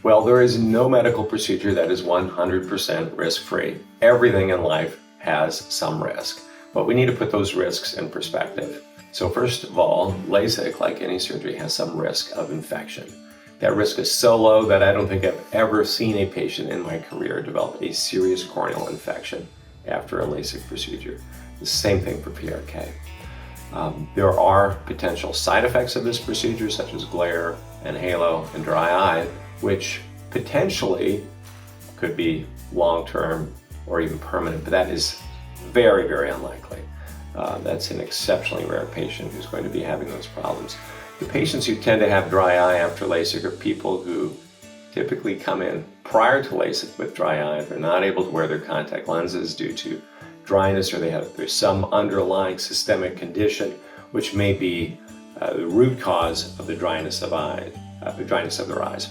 Well, there is no medical procedure that is 100% risk-free. Everything in life has some risk, but we need to put those risks in perspective. So first of all, LASIK, like any surgery, has some risk of infection. That risk is so low that I don't think I've ever seen a patient in my career develop a serious corneal infection after a LASIK procedure. The same thing for PRK. There are potential side effects of this procedure, such as glare and halo and dry eye, which potentially could be long-term or even permanent, but that is very, very unlikely. That's an exceptionally rare patient who's going to be having those problems. The patients who tend to have dry eye after LASIK are people who typically come in prior to LASIK with dry eye. They're not able to wear their contact lenses due to dryness, or there's some underlying systemic condition which may be the root cause of the dryness of their eyes.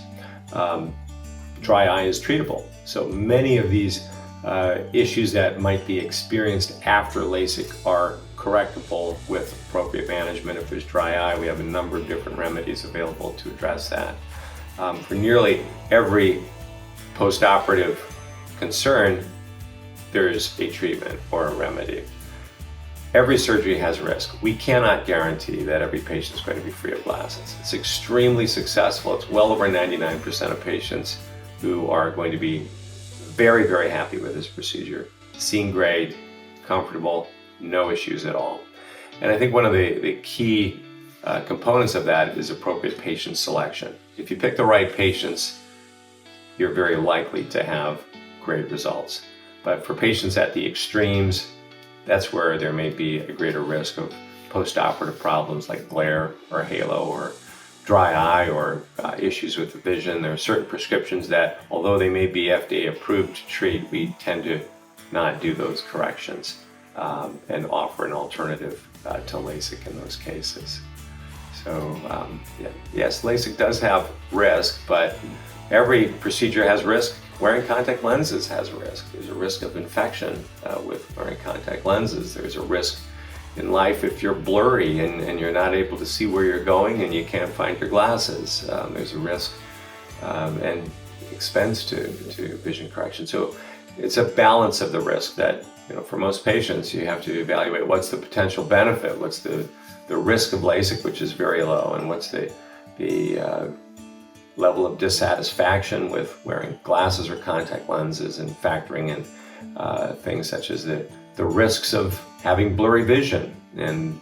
Dry eye is treatable, so many of these issues that might be experienced after LASIK are correctable with appropriate management. If there's dry eye, we have a number of different remedies available to address that. For nearly every postoperative concern, there's a treatment or a remedy. Every surgery has risk. We cannot guarantee that every patient is going to be free of glasses. It's extremely successful. It's well over 99% of patients who are going to be very, very happy with this procedure. Seeing great, comfortable, no issues at all. And I think one of the key components of that is appropriate patient selection. If you pick the right patients, you're very likely to have great results. But for patients at the extremes, that's where there may be a greater risk of postoperative problems like glare or halo or dry eye or issues with the vision. There are certain prescriptions that, although they may be FDA approved to treat, we tend to not do those corrections and offer an alternative to LASIK in those cases. So yes, LASIK does have risk, but every procedure has risk. Wearing contact lenses has risk. There's a risk of infection with wearing contact lenses. There's a risk in life if you're blurry and you're not able to see where you're going and you can't find your glasses. There's a risk and expense to vision correction. So it's a balance of the risk that, for most patients, you have to evaluate what's the potential benefit, what's the risk of LASIK, which is very low, and what's the level of dissatisfaction with wearing glasses or contact lenses, and factoring in things such as the risks of having blurry vision and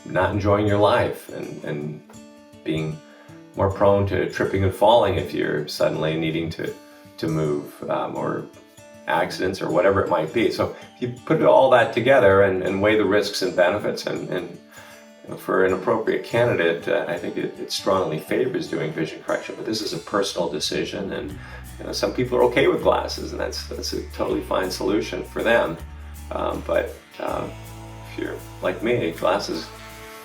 not enjoying your life and being more prone to tripping and falling if you're suddenly needing to move or accidents or whatever it might be. So if you put all that together and weigh the risks and benefits, and for an appropriate candidate, I think it strongly favors doing vision correction. But this is a personal decision, and some people are okay with glasses, and that's a totally fine solution for them. But if you're like me, glasses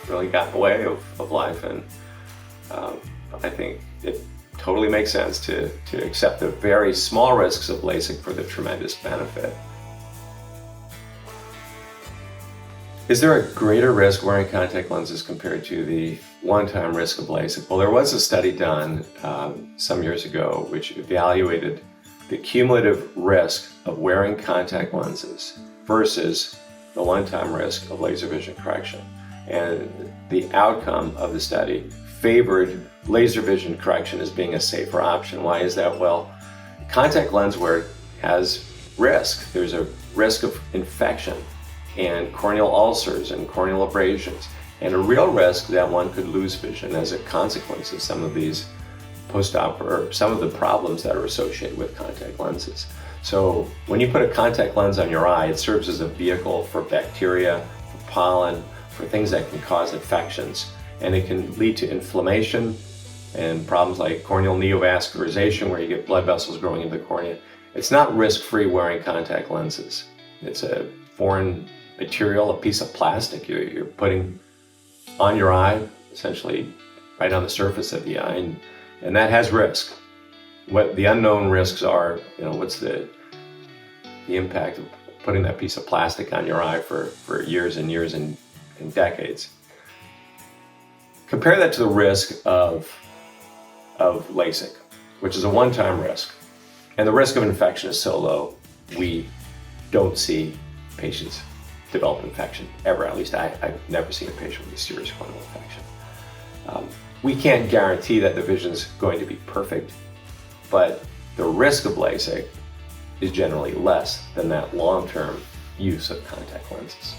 really got in the way of life, and I think it totally makes sense to accept the very small risks of LASIK for the tremendous benefit. Is there a greater risk wearing contact lenses compared to the one-time risk of LASIK? Well, there was a study done some years ago which evaluated the cumulative risk of wearing contact lenses versus the one-time risk of laser vision correction. And the outcome of the study favored laser vision correction as being a safer option. Why is that? Well, contact lens wear has risk. There's a risk of infection and corneal ulcers and corneal abrasions, and a real risk that one could lose vision as a consequence of some of these some of the problems that are associated with contact lenses. So when you put a contact lens on your eye, it serves as a vehicle for bacteria, for pollen, for things that can cause infections, and it can lead to inflammation and problems like corneal neovascularization, where you get blood vessels growing into the cornea. It's not risk-free wearing contact lenses. It's a foreign material, a piece of plastic you're putting on your eye, essentially right on the surface of the eye, and that has risk. What the unknown risks are, what's the impact of putting that piece of plastic on your eye for years and years and decades. Compare that to the risk of LASIK. which is a one-time risk. And the risk of infection is so low, we don't see patients develop infection ever. At least I've never seen a patient with a serious corneal infection. We can't guarantee that the vision's going to be perfect, but the risk of LASIK is generally less than that long-term use of contact lenses.